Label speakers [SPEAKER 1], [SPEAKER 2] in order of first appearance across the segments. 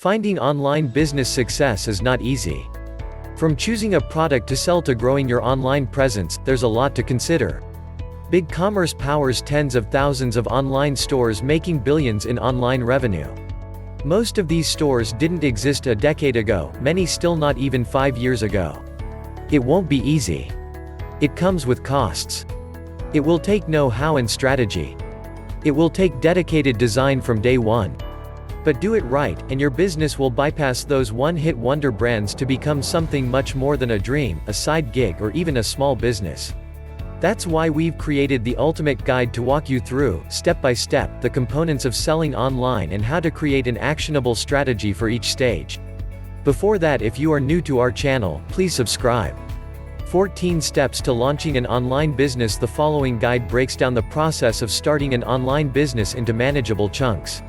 [SPEAKER 1] Finding online business success is not easy. From choosing a product to sell to growing your online presence, there's a lot to consider. Big commerce powers tens of thousands of online stores making billions in online revenue. Most of these stores didn't exist a decade ago, many still not even 5 years ago. It won't be easy. It comes with costs. It will take know-how and strategy. It will take dedicated design from day one. But do it right, and your business will bypass those one-hit wonder brands to become something much more than a dream, a side gig, or even a small business. That's why we've created the ultimate guide to walk you through, step by step, the components of selling online and how to create an actionable strategy for each stage. Before that, if you are new to our channel, please subscribe. 14 Steps to Launching an Online Business. The following guide breaks down the process of starting an online business into manageable chunks.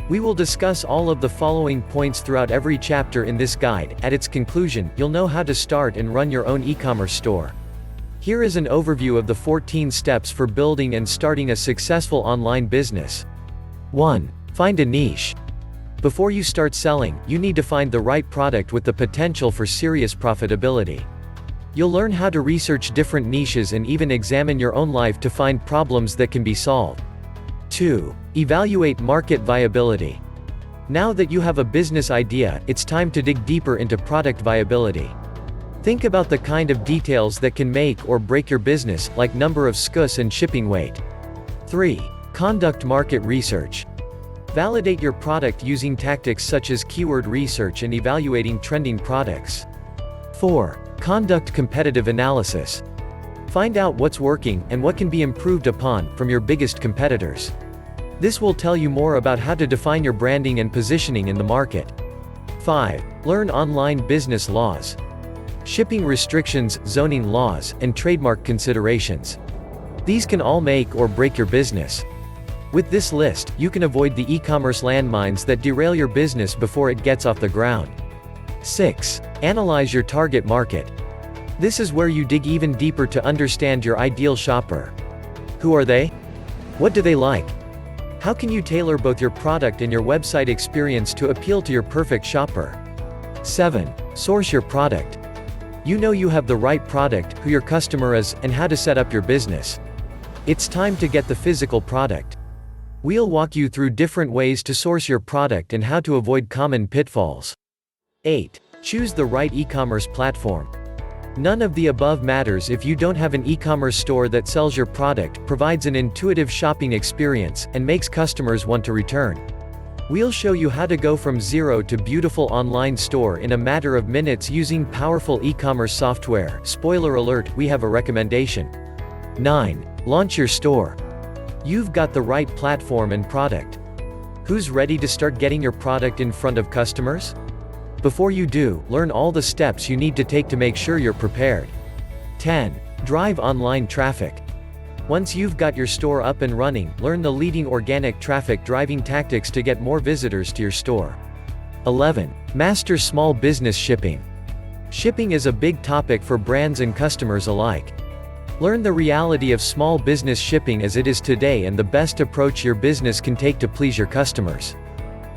[SPEAKER 1] We will discuss all of the following points throughout every chapter in this guide. At its conclusion, you'll know how to start and run your own e-commerce store. Here is an overview of the 14 steps for building and starting a successful online business. 1. Find a niche. Before you start selling, you need to find the right product with the potential for serious profitability. You'll learn how to research different niches and even examine your own life to find problems that can be solved. 2. Evaluate market viability. Now that you have a business idea, it's time to dig deeper into product viability. Think about the kind of details that can make or break your business, like number of SKUs and shipping weight. 3. Conduct market research. Validate your product using tactics such as keyword research and evaluating trending products. 4. Conduct competitive analysis. Find out what's working, and what can be improved upon, from your biggest competitors. This will tell you more about how to define your branding and positioning in the market. 5. Learn online business laws. Shipping restrictions, zoning laws, and trademark considerations. These can all make or break your business. With this list, you can avoid the e-commerce landmines that derail your business before it gets off the ground. 6. Analyze your target market. This is where you dig even deeper to understand your ideal shopper. Who are they? What do they like? How can you tailor both your product and your website experience to appeal to your perfect shopper? 7. Source your product. You know you have the right product, who your customer is, and how to set up your business. It's time to get the physical product. We'll walk you through different ways to source your product and how to avoid common pitfalls. 8. Choose the right e-commerce platform. None of the above matters if you don't have an e-commerce store that sells your product, provides an intuitive shopping experience, and makes customers want to return. We'll show you how to go from zero to beautiful online store in a matter of minutes using powerful e-commerce software. Spoiler alert, we have a recommendation. 9. Launch your store. You've got the right platform and product. Who's ready to start getting your product in front of customers? Before you do, learn all the steps you need to take to make sure you're prepared. 10. Drive online traffic. Once you've got your store up and running, learn the leading organic traffic driving tactics to get more visitors to your store. 11. Master small business shipping. Shipping is a big topic for brands and customers alike. Learn the reality of small business shipping as it is today and the best approach your business can take to please your customers.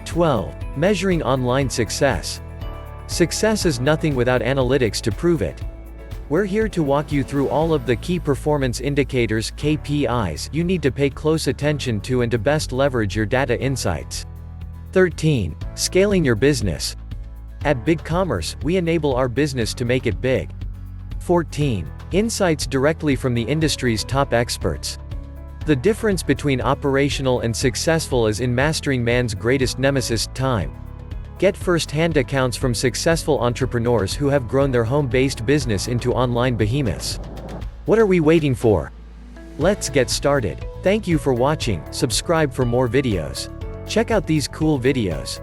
[SPEAKER 1] 12. Measuring online success. Success is nothing without analytics to prove it. We're here to walk you through all of the key performance indicators, KPIs, you need to pay close attention to and to best leverage your data insights. 13. Scaling your business. At Big Commerce, we enable our business to make it big. 14. Insights directly from the industry's top experts. The difference between operational and successful is in mastering man's greatest nemesis, time. Get first-hand accounts from successful entrepreneurs who have grown their home-based business into online behemoths. What are we waiting for? Let's get started. Thank you for watching, subscribe for more videos. Check out these cool videos.